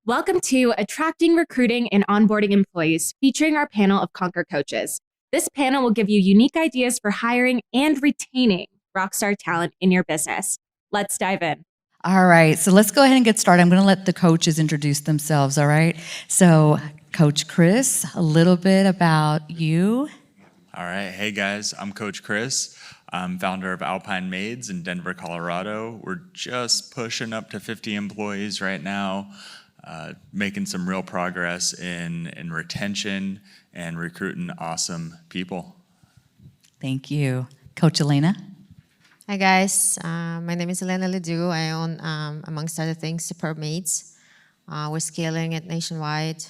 Welcome to Attracting, Recruiting, and Onboarding Employees, featuring our panel of Conquer coaches. This panel will give you unique ideas for hiring and retaining rockstar talent in your business. Let's dive in. All right, so let's go ahead and get started. I'm going to let the coaches introduce themselves, all right? So, Coach Chris, a little bit about you. All right, hey guys, I'm Coach Chris. I'm founder of Alpine Maids in Denver, Colorado. We're just pushing up to 50 employees right now, making some real progress in retention and recruiting awesome people. Thank you. Coach Elena. Hi guys, my name is Elena Ledoux. I own, amongst other things, Superb Maids. We're scaling it nationwide.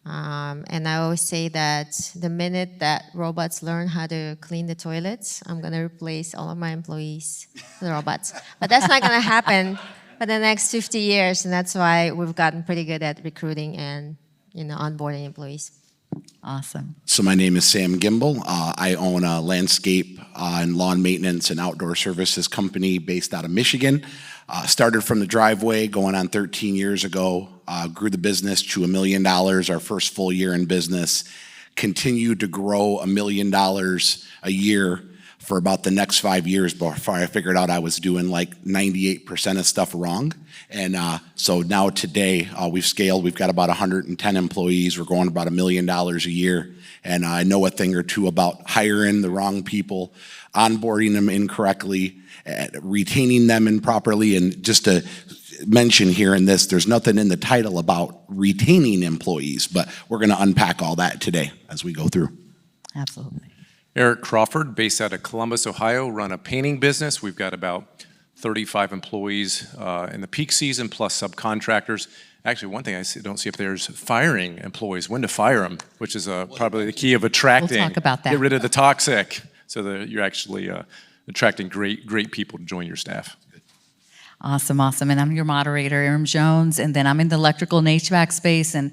And I always say that the minute that robots learn how to clean the toilets, I'm going to replace all of my employees with robots. But that's not going to happen for the next 50 years, and that's why we've gotten pretty good at recruiting and onboarding employees. Awesome. So my name is Sam Gimbel. I own a landscape and lawn maintenance and outdoor services company based out of Michigan. Started from the driveway going on 13 years ago. Grew the business to $1 million, our first full year in business. Continued to grow $1 million a year for about the next 5 years before I figured out I was doing like 98% of stuff wrong. And so now today we've scaled. We've got about 110 employees. We're growing about $1 million a year. And I know a thing or two about hiring the wrong people, onboarding them incorrectly, retaining them improperly. And just to mention here in this, there's nothing in the title about retaining employees, but we're going to unpack all that today as we go through. Absolutely. Eric Crawford, based out of Columbus, Ohio, run a painting business. We've got about 35 employees in the peak season, plus subcontractors. Actually, one thing I don't see up there is firing employees, when to fire them, which is probably the key of attracting. We'll talk about that. Get rid of the toxic, so that you're actually attracting great people to join your staff. Awesome, awesome. And I'm your moderator, Erin Jones, and then I'm in the electrical and HVAC space, and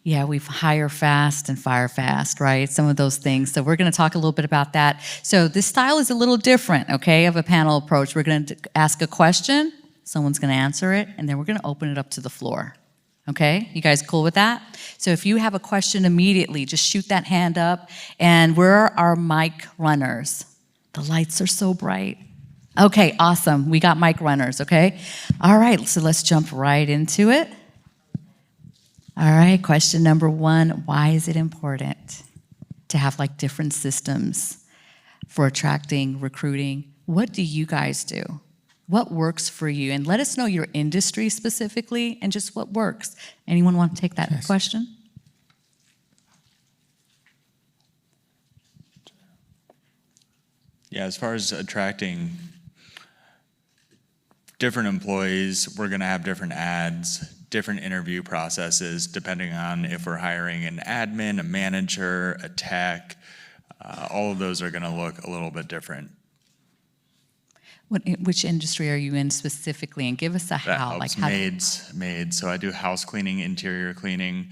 yeah, we hire fast and fire fast, right? Some of those things. So we're going to talk a little bit about that. So this style is a little different, okay, of a panel approach. We're going to ask a question, someone's going to answer it, and then we're going to open it up to the floor. Okay, you guys cool with that? So if you have a question immediately, just shoot that hand up. And where are our mic runners? The lights are so bright. Okay, awesome. We got mic runners, okay? All right, so let's jump right into it. All right, question number one, why is it important to have like different systems for attracting, recruiting? What do you guys do? What works for you? And let us know your industry specifically and just what works. Anyone want to take that question? Yeah, as far as attracting different employees, we're going to have different ads, different interview processes, depending on if we're hiring an admin, a manager, a tech. All of those are going to look a little bit different. Which industry are you in specifically? And give us a That how. helps. Like how Maids. So I do house cleaning, interior cleaning,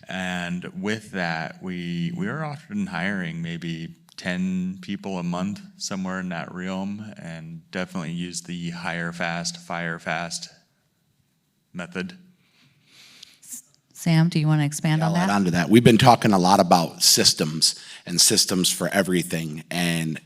and with that, we are often hiring maybe 10 people a month, somewhere in that realm, and definitely use the hire fast, fire fast method. Sam, do you want to expand on I'll that? add on to that. We've been talking a lot about systems and systems for everything. And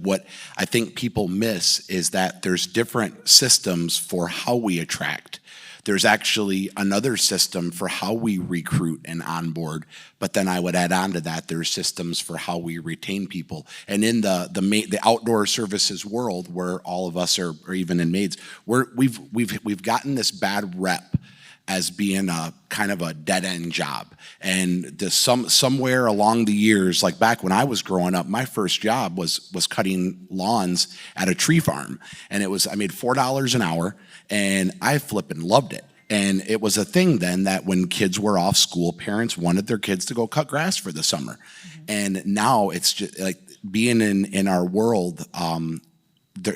what I think people miss is that there's different systems for how we attract. There's actually another system for how we recruit and onboard, but then I would add on to that, there's systems for how we retain people. And in the outdoor services world, where all of us are, or even in maids, we've gotten this bad rep as being a kind of a dead-end job. And somewhere along the years, like back when I was growing up, my first job was cutting lawns at a tree farm. And I made $4 an hour, and I flippin' loved it. And it was a thing then that when kids were off school, parents wanted their kids to go cut grass for the summer. Mm-hmm. And now it's just like being in our world,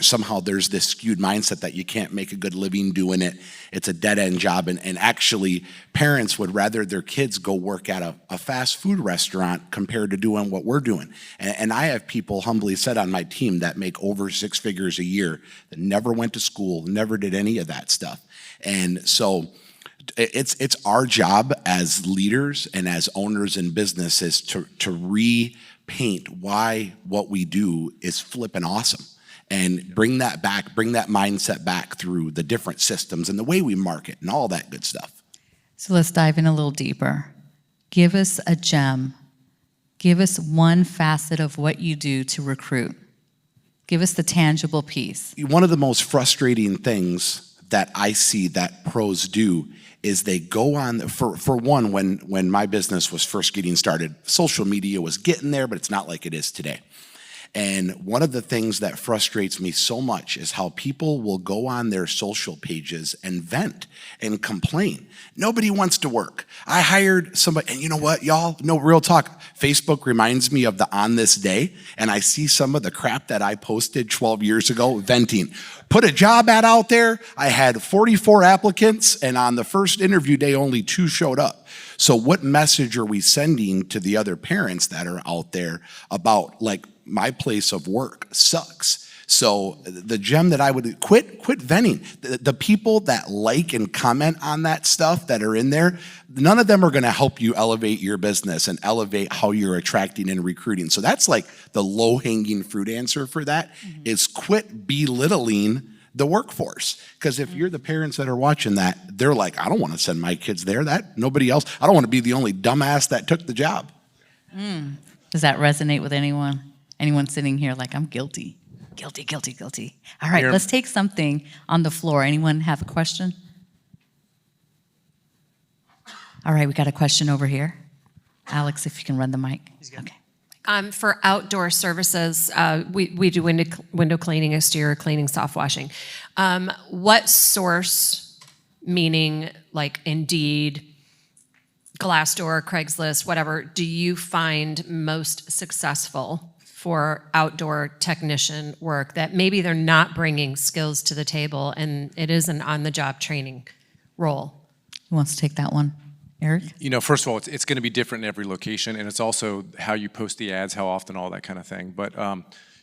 somehow there's this skewed mindset that you can't make a good living doing it. It's a dead-end job. And actually, parents would rather their kids go work at a fast food restaurant compared to doing what we're doing. And I have people humbly said on my team that make over 6 figures a year that never went to school, never did any of that stuff. And so it's our job as leaders and as owners in businesses to repaint why what we do is flipping awesome, and bring that mindset back through the different systems and the way we market and all that good stuff. So let's dive in a little deeper. Give us a gem. Give us one facet of what you do to recruit. Give us the tangible piece. One of the most frustrating things that I see that pros do is they go on, for one, when my business was first getting started, social media was getting there, but it's not like it is today. And one of the things that frustrates me so much is how people will go on their social pages and vent and complain. Nobody wants to work. I hired somebody, and you know what, y'all? No, real talk. Facebook reminds me of the On This Day, and I see some of the crap that I posted 12 years ago venting. Put a job ad out there. I had 44 applicants, and on the first interview day, only 2 showed up. So what message are we sending to the other parents that are out there about, like, my place of work sucks? So the gem that I would quit venting. The people that like and comment on that stuff that are in there, none of them are going to help you elevate your business and elevate how you're attracting and recruiting. So that's like the low-hanging fruit answer for that, is quit belittling the workforce. Because if you're the parents that are watching that, they're like, I don't want to send my kids there. Nobody else. I don't want to be the only dumbass that took the job. Does that resonate with anyone? Anyone sitting here like, I'm guilty? Guilty. All right, let's take something on the floor. Anyone have a question? All right, we got a question over here. Alex, if you can run the mic. Okay. For outdoor services, we do window cleaning, exterior cleaning, soft washing. What source, meaning like Indeed, Glassdoor, Craigslist, whatever, do you find most successful for outdoor technician work that maybe they're not bringing skills to the table and it is an on-the-job training role? Who wants to take that one? Eric? You know, first of all, it's going to be different in every location, and it's also how you post the ads, how often, all that kind of thing. But,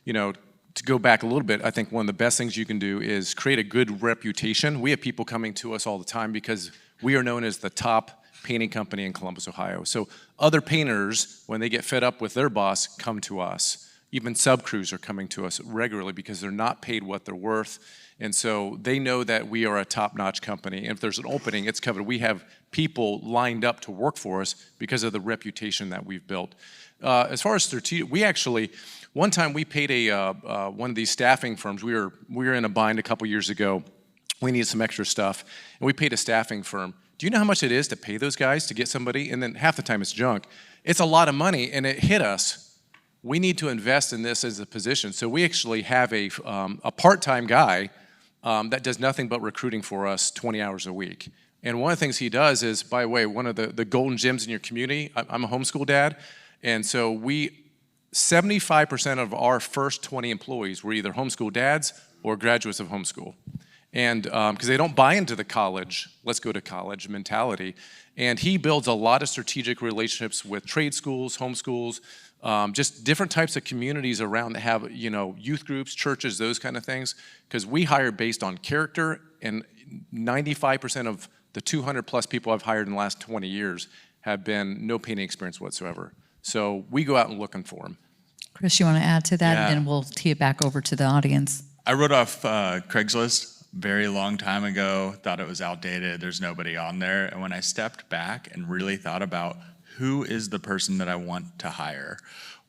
you know, to go back a little bit, I think one of the best things you can do is create a good reputation. We have people coming to us all the time because we are known as the top painting company in Columbus, Ohio. So other painters, when they get fed up with their boss, come to us. Even sub-crews are coming to us regularly because they're not paid what they're worth. And so they know that we are a top-notch company. And if there's an opening, it's covered. We have people lined up to work for us because of the reputation that we've built. As far as strategic, we actually, one time we paid one of these staffing firms. We were in a bind a couple years ago. We needed some extra stuff, and we paid a staffing firm. Do you know how much it is to pay those guys to get somebody? And then half the time it's junk. It's a lot of money, and it hit us. We need to invest in this as a position. So we actually have a part-time guy that does nothing but recruiting for us 20 hours a week. And one of the things he does is, by the way, one of the golden gems in your community, I'm a homeschool dad, and so 75% of our first 20 employees were either homeschool dads or graduates of homeschool. And because they don't buy into the college, let's go to college mentality. And he builds a lot of strategic relationships with trade schools, homeschools, just different types of communities around that have, you know, youth groups, churches, those kind of things. Because we hire based on character, and 95% of the 200 plus people I've hired in the last 20 years have been no painting experience whatsoever. So we go out and looking for them. Chris, you want to add to that? Yeah. And then we'll tee it back over to the audience. I wrote off Craigslist very long time ago, thought it was outdated, there's nobody on there. And when I stepped back and really thought about who is the person that I want to hire,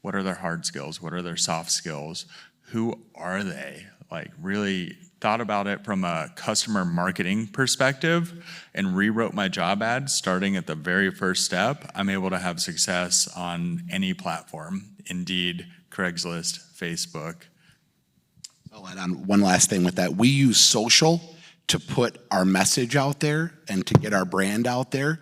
what are their hard skills, what are their soft skills, who are they? Like, really thought about it from a customer marketing perspective and rewrote my job ad starting at the very first step. I'm able to have success on any platform, Indeed, Craigslist, Facebook. I'll add on one last thing with that. We use social to put our message out there and to get our brand out there.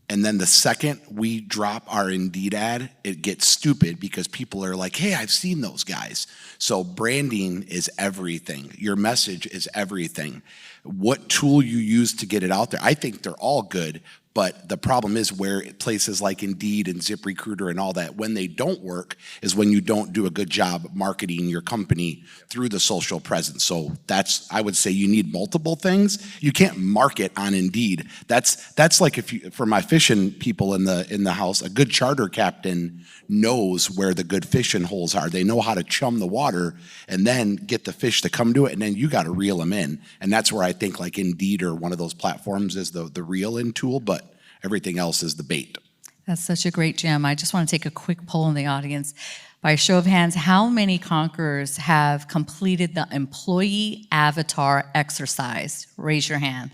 And then the second we drop our Indeed ad, it gets stupid because people are like, hey, I've seen those guys. So branding is everything. Your message is everything. What tool you use to get it out there, I think they're all good, But the problem is where places like Indeed and ZipRecruiter and all that, when they don't work, is when you don't do a good job marketing your company through the social presence. So I would say you need multiple things. You can't market on Indeed. That's like for my fishing people in the house, a good charter captain knows where the good fishing holes are. They know how to chum the water and then get the fish to come to it, and then you got to reel them in. And that's where I think like Indeed or one of those platforms is the reel-in tool, but everything else is the bait. That's such a great gem. I just want to take a quick poll in the audience. By a show of hands, how many conquerors have completed the employee avatar exercise? Raise your hand.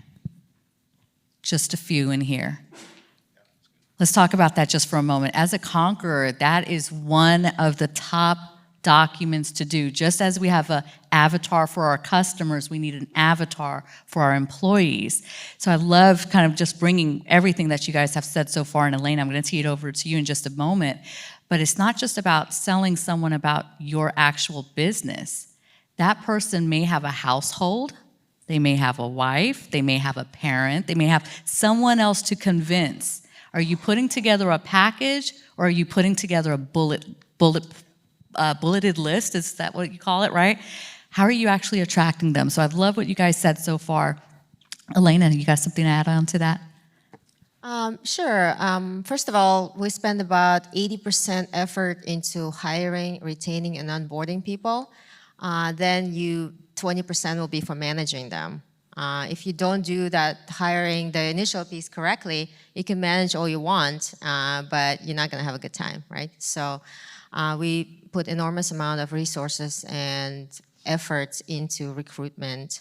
Just a few in here. Let's talk about that just for a moment. As a conqueror, that is one of the top documents to do. Just as we have an avatar for our customers, we need an avatar for our employees. So I love kind of just bringing everything that you guys have said so far. And Elaine, I'm going to tee it over to you in just a moment. But it's not just about selling someone about your actual business. That person may have a household. They may have a wife. They may have a parent. They may have someone else to convince. Are you putting together a package, or are you putting together a bulleted list? Is that what you call it, right? How are you actually attracting them? So I love what you guys said so far. Elena, you got something to add on to that? Sure. First of all, we spend about 80% effort into hiring, retaining, and onboarding people. Then 20% will be for managing them. If you don't do that hiring, the initial piece correctly, you can manage all you want, but you're not going to have a good time, right? So we put enormous amount of resources and efforts into recruitment,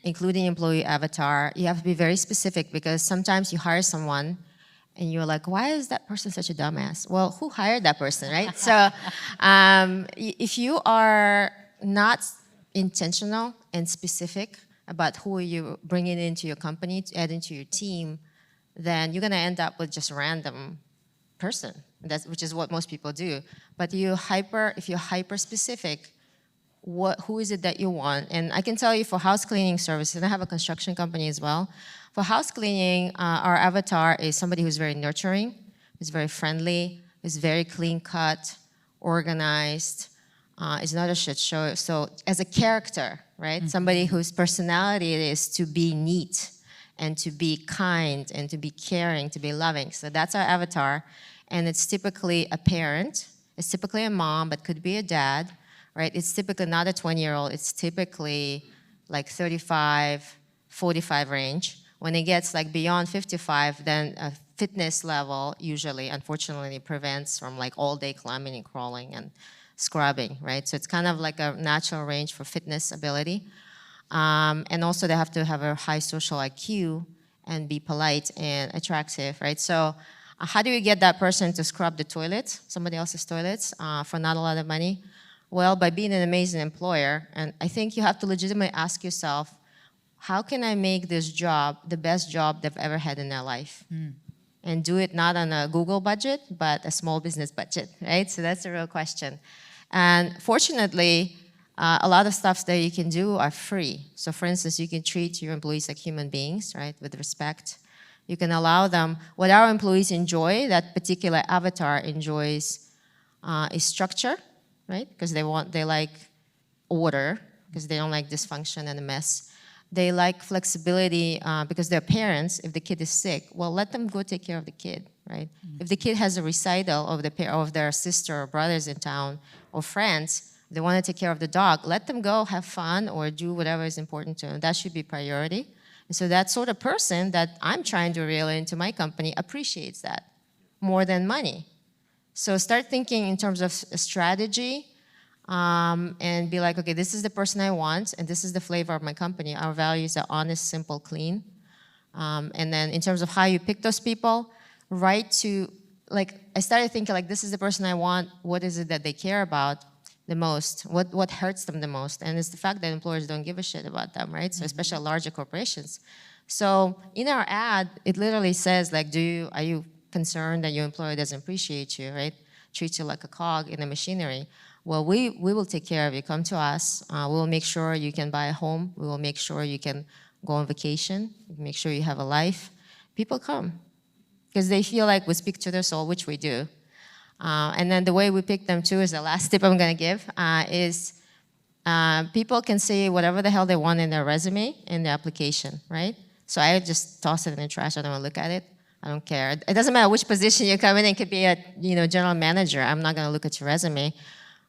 including employee avatar. You have to be very specific, because sometimes you hire someone and you're like, why is that person such a dumbass? Well, who hired that person, right? So if you are not intentional and specific about who you're bringing into your company to add into your team, then you're going to end up with just a random person, which is what most people do. But if you're hyper specific, who is it that you want? And I can tell you for house cleaning services, and I have a construction company as well. For house cleaning, our avatar is somebody who's very nurturing, who's very friendly, who's very clean cut, organized, is not a shit show. So as a character, right? Somebody whose personality is to be neat and to be kind and to be caring, to be loving. So that's our avatar. And it's typically a parent. It's typically a mom, but could be a dad, right? It's typically not a 20-year-old. It's typically like 35, 45 range. When it gets like beyond 55, then a fitness level usually, unfortunately, prevents from like all-day climbing and crawling and scrubbing, right? So it's kind of like a natural range for fitness ability. And also they have to have a high social IQ and be polite and attractive, right? So how do you get that person to scrub the toilets, somebody else's toilets, for not a lot of money? Well, by being an amazing employer. And I think you have to legitimately ask yourself, how can I make this job the best job they've ever had in their life? And do it not on a Google budget, but a small business budget, right? So that's the real question. And fortunately, a lot of stuff that you can do are free. So for instance, you can treat your employees like human beings, right, with respect. You can allow them, what our employees enjoy, that particular avatar enjoys, is structure, right? Because they like order, because they don't like dysfunction and a mess. They like flexibility because they're parents. If the kid is sick, well, let them go take care of the kid, right? If the kid has a recital of their sister or brothers in town or friends, they want to take care of the dog, let them go have fun or do whatever is important to them. That should be priority. And so that sort of person that I'm trying to reel into my company appreciates that more than money. So start thinking in terms of strategy, and be like, okay, this is the person I want, and this is the flavor of my company. Our values are honest, simple, clean. And then in terms of how you pick those people, I started thinking like, this is the person I want. What is it that they care about the most? What hurts them the most? And it's the fact that employers don't give a shit about them, right? So especially larger corporations. So in our ad, it literally says like, are you concerned that your employer doesn't appreciate you, right? Treats you like a cog in the machinery. Well, we will take care of you. Come to us. We will make sure you can buy a home. We will make sure you can go on vacation. Make sure you have a life. People come. because they feel like we speak to their soul, which we do. And then the way we pick them too is the last tip I'm gonna give, is people can say whatever the hell they want in their resume, in their application, right? So I just toss it in the trash, I don't wanna look at it. I don't care. It doesn't matter which position you come in. It could be a general manager. I'm not going to look at your resume.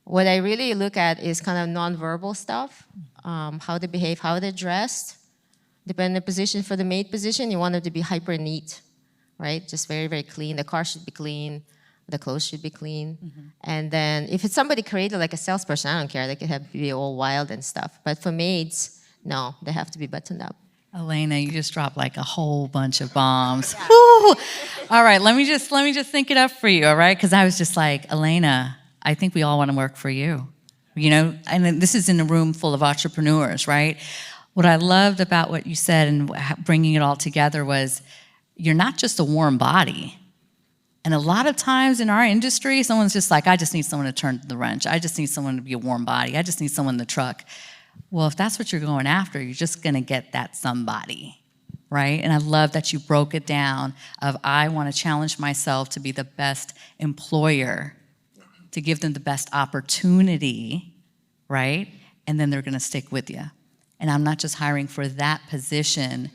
What I really look at is kind of nonverbal stuff, how they behave, how they're dressed. Depending on the position, for the maid position, you want them to be hyper neat, right? Just very, very clean. The car should be clean. The clothes should be clean. And then if it's somebody creative like a salesperson, I don't care. They could be all wild and stuff. But for maids, no, they have to be buttoned up. Elena, you just dropped like a whole bunch of bombs. Woo! All right, let me just think it up for you, all right? Because I was just like, Elena, I think we all want to work for you. And then this is in a room full of entrepreneurs, right? What I loved about what you said and bringing it all together was you're not just a warm body. And a lot of times in our industry, someone's just like, I just need someone to turn the wrench. I just need someone to be a warm body. I just need someone in the truck. Well, if that's what you're going after, you're just going to get that somebody, right? And I love that you broke it down of I want to challenge myself to be the best employer, to give them the best opportunity, right? And then they're going to stick with you. And I'm not just hiring for that position,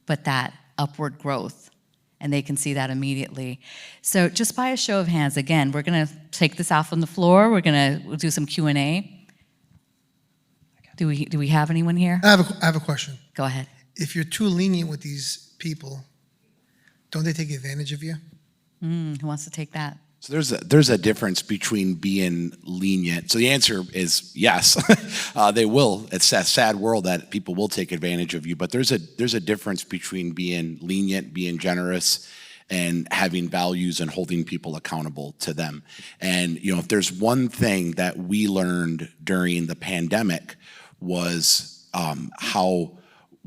but that upward growth. And they can see that immediately. So just by a show of hands, again, we're going to take this out from the floor. We'll do some Q&A. Do we have anyone here? I have a question. Go ahead. If you're too lenient with these people, don't they take advantage of you? Who wants to take that? So there's a difference between being lenient. So the answer is yes, they will. It's a sad world that people will take advantage of you, but there's a difference between being lenient, being generous, and having values and holding people accountable to them. And if there's one thing that we learned during the pandemic was how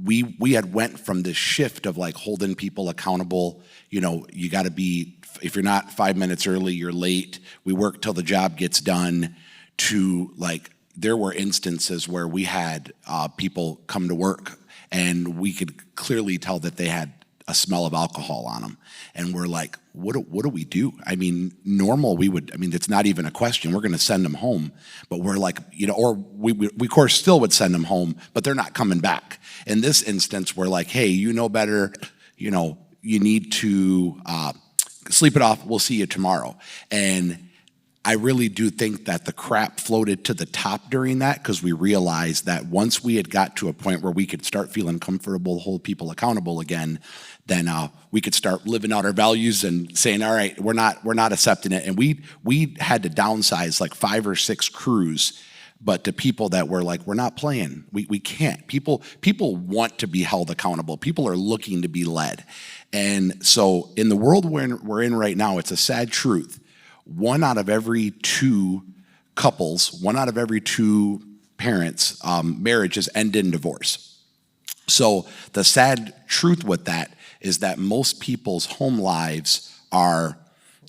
we had went from this shift of like holding people accountable. You got to be, if you're not 5 minutes early, you're late. We work till the job gets done. To like, there were instances where we had people come to work and we could clearly tell that they had a smell of alcohol on them. And we're like, what do we do? I mean, normal, it's not even a question. We're going to send them home. But we're like, or we of course still would send them home, but they're not coming back. In this instance, we're like, hey, you know better, you need to sleep it off. We'll see you tomorrow. And I really do think that the crap floated to the top during that, because we realized that once we had got to a point where we could start feeling comfortable, hold people accountable again, then we could start living out our values and saying, all right, we're not accepting it. And we had to downsize like 5 or 6 crews, but to people that were like, we're not playing. We can't. People want to be held accountable. People are looking to be led. And so in the world we're in right now, it's a sad truth. 1 out of every 2 couples, 1 out of every 2 parents, marriages end in divorce. So the sad truth with that is that most people's home lives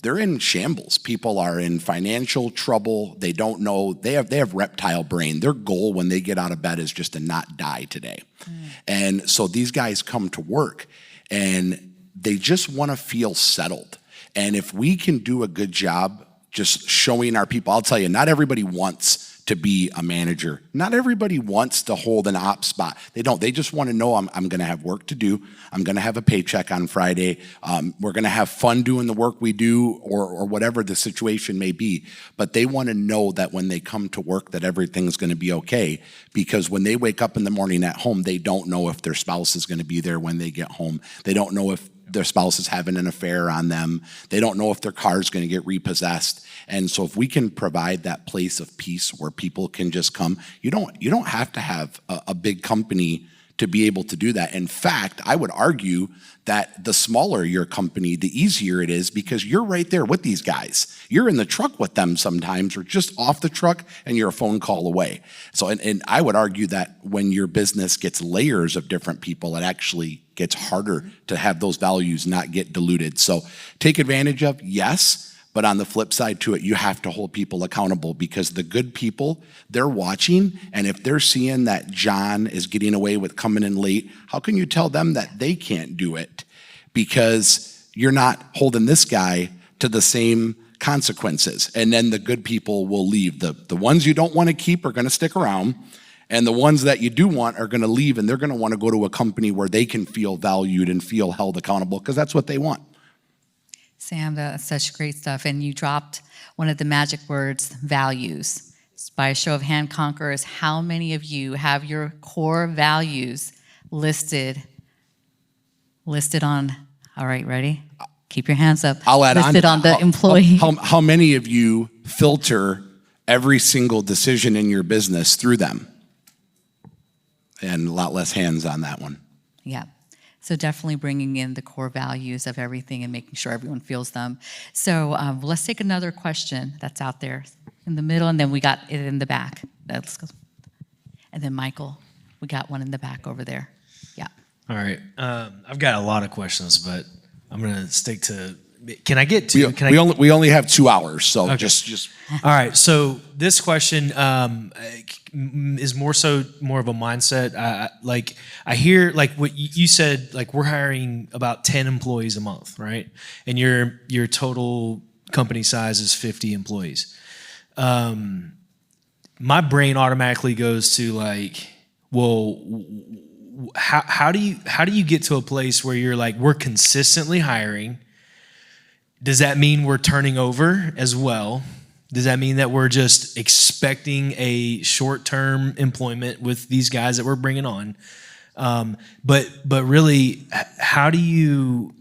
they're in shambles. People are in financial trouble. They don't know, they have reptile brain. Their goal when they get out of bed is just to not die today. And so these guys come to work and they just want to feel settled. And if we can do a good job just showing our people, I'll tell you, not everybody wants to be a manager. Not everybody wants to hold an op spot. They don't. They just want to know I'm going to have work to do. I'm going to have a paycheck on Friday. We're going to have fun doing the work we do, or whatever the situation may be. But they want to know that when they come to work that everything's going to be okay. Because when they wake up in the morning at home, they don't know if their spouse is going to be there when they get home. They don't know if their spouse is having an affair on them. They don't know if their car is going to get repossessed. And so if we can provide that place of peace where people can just come, you don't have to have a big company to be able to do that. In fact, I would argue that the smaller your company, the easier it is, because you're right there with these guys. You're in the truck with them sometimes, or just off the truck and you're a phone call away. So, and I would argue that when your business gets layers of different people, it actually gets harder to have those values not get diluted. So take advantage of, yes. But on the flip side to it, you have to hold people accountable, because the good people, they're watching. And if they're seeing that John is getting away with coming in late, how can you tell them that they can't do it? Because you're not holding this guy to the same consequences. And then the good people will leave. The ones you don't want to keep are going to stick around. And the ones that you do want are going to leave, and they're going to want to go to a company where they can feel valued and feel held accountable, because that's what they want. Sam, that's such great stuff. And you dropped one of the magic words, values. By a show of hand, conquerors, how many of you have your core values listed on, all right, ready? Keep your hands up. I'll add listed on the employee. How many of you filter every single decision in your business through them? And a lot less hands on that one. Yeah. So definitely bringing in the core values of everything and making sure everyone feels them. So let's take another question that's out there in the middle, and then we got it in the back. Let's go. And then Michael, we got one in the back over there. Yeah. All right. I've got a lot of questions, but I'm going to stick to. Can I get to? We only have 2 hours, so Okay. just. All right. So this question is more of a mindset. I hear like what you said. Like we're hiring about 10 employees a month, right? And your total company size is 50 employees. My brain automatically goes to like, well, how do you get to a place where you're like, we're consistently hiring? Does that mean we're turning over as well? Does that mean that we're just expecting a short-term employment with these guys that we're bringing on? But really, how do you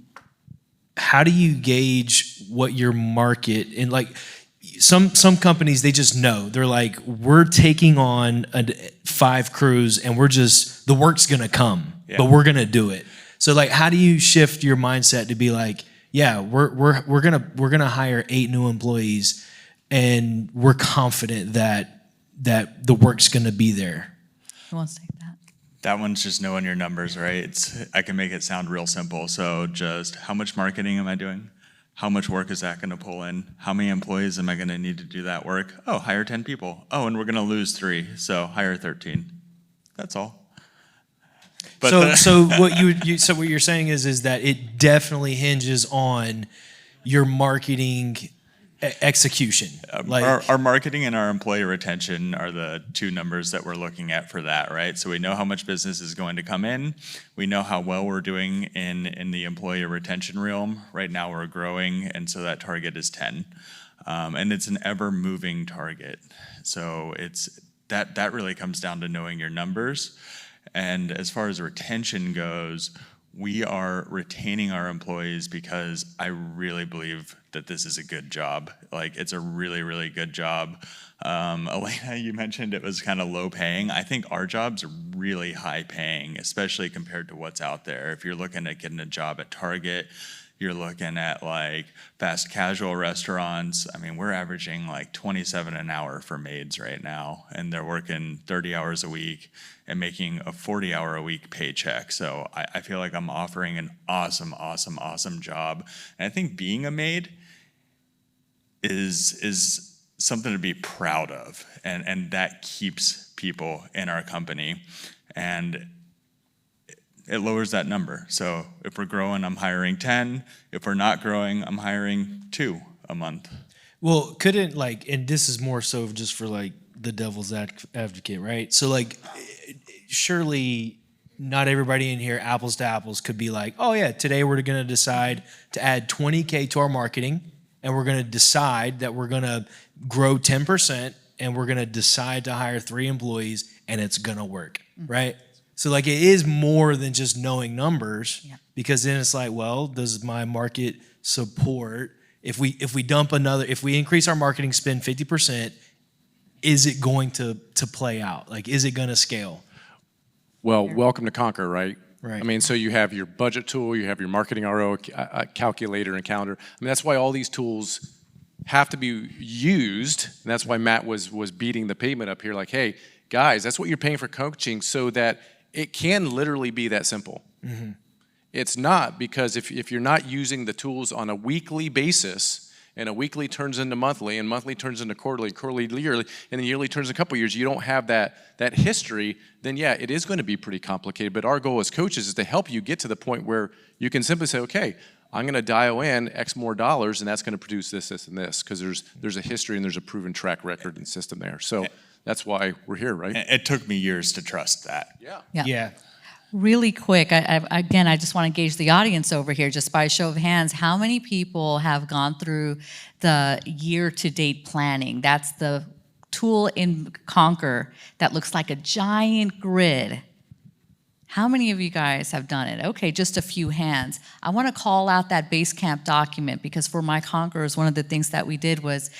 gauge what your market, and like some companies, they just know. They're like, we're taking on 5 crews and the work's gonna come, but we're gonna do it. So like, how do you shift your mindset to be like, yeah, we're gonna hire 8 new employees, and we're confident that the work's gonna be there? Who wants to take that? That one's just knowing your numbers, right? I can make it sound real simple. So just how much marketing am I doing? How much work is that gonna pull in? How many employees am I gonna need to do that work? Oh, hire 10 people. Oh, and we're gonna lose 3, so hire 13. That's all. But so what you're saying is that it definitely hinges on your marketing execution. Our marketing and our employee retention are the 2 numbers that we're looking at for that, right? So we know how much business is going to come in. We know how well we're doing in the employee retention realm. Right now we're growing, and so that target is 10. And it's an ever-moving target. So it's that really comes down to knowing your numbers. And as far as retention goes, we are retaining our employees because I really believe that this is a good job. Like, it's a really, really good job. Elena, you mentioned it was kind of low paying. I think our jobs are really high paying, especially compared to what's out there. If you're looking at getting a job at Target, you're looking at like fast casual restaurants. I mean, we're averaging like $27 an hour for maids right now, and they're working 30 hours a week and making a 40-hour-a-week paycheck. So I feel like I'm offering an awesome, awesome, awesome job. And I think being a maid is something to be proud of, and that keeps people in our company. And it lowers that number. So if we're growing, I'm hiring 10. If we're not growing, I'm hiring 2 a month. Well, couldn't like, and this is more so just for like the devil's advocate, right? So like, surely not everybody in here, apples to apples, could be like, oh yeah, today we're gonna decide to add 20K to our marketing, and we're gonna decide that we're gonna grow 10%, and we're gonna decide to hire 3 employees, and it's gonna work, right? So like, it is more than just knowing numbers, because then it's like, well, does my market support, if we increase our marketing spend 50%, is it going to play out? Like, is it gonna scale? Well, welcome to Conquer, right? Right. I mean, so you have your budget tool, you have your marketing RO calculator and calendar. I mean, that's why all these tools have to be used, and that's why Matt was beating the pavement up here, like, hey, guys, that's what you're paying for coaching, so that it can literally be that simple. Mm-hmm. It's not, because if you're not using the tools on a weekly basis, and a weekly turns into monthly, and monthly turns into quarterly yearly, and then yearly turns a couple years, you don't have that history, then yeah, it is going to be pretty complicated. But our goal as coaches is to help you get to the point where you can simply say, okay, I'm going to dial in X more dollars, and that's going to produce this, this, and this, because there's a history and there's a proven track record and system there. So that's why we're here, right? It took me years to trust that. Yeah. Yeah. Really quick, again, I just want to gauge the audience over here, just by a show of hands. How many people have gone through the year-to-date planning? That's the tool in Concur that looks like a giant grid. How many of you guys have done it? Okay, just a few hands. I want to call out that Basecamp document, because for my Concurers, one of the things that we did was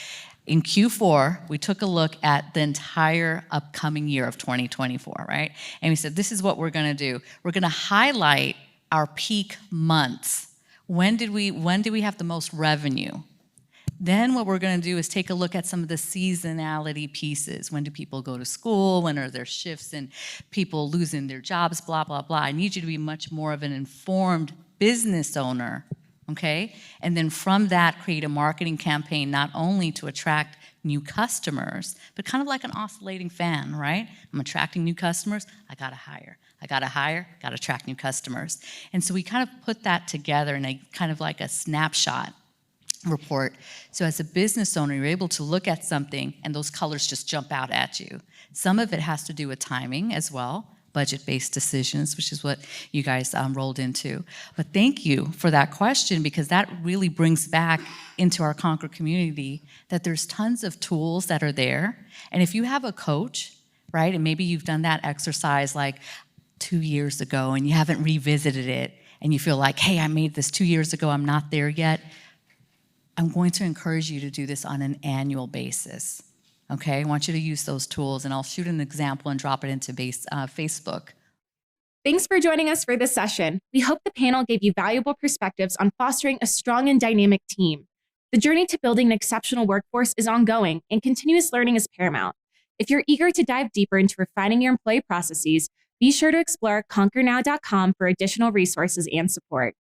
in Q4, we took a look at the entire upcoming year of 2024, right? And we said, this is what we're going to do. We're going to highlight our peak months. When did we have the most revenue? Then what we're going to do is take a look at some of the seasonality pieces. When do people go to school? When are there shifts and people losing their jobs, blah, blah, blah. I need you to be much more of an informed business owner, okay? And then from that, create a marketing campaign, not only to attract new customers, but kind of like an oscillating fan, right? I'm attracting new customers, I gotta hire. I gotta hire, gotta attract new customers. And so we kind of put that together in a kind of like a snapshot report. So as a business owner, you're able to look at something and those colors just jump out at you. Some of it has to do with timing as well, budget-based decisions, which is what you guys rolled into. But thank you for that question, because that really brings back into our Concur community that there's tons of tools that are there. And if you have a coach, right, and maybe you've done that exercise like 2 years ago and you haven't revisited it, and you feel like, hey, I made this 2 years ago, I'm not there yet, I'm going to encourage you to do this on an annual basis, okay? I want you to use those tools, and I'll shoot an example and drop it into Facebook. Thanks for joining us for this session. We hope the panel gave you valuable perspectives on fostering a strong and dynamic team. The journey to building an exceptional workforce is ongoing, and continuous learning is paramount. If you're eager to dive deeper into refining your employee processes, be sure to explore conquernow.com for additional resources and support.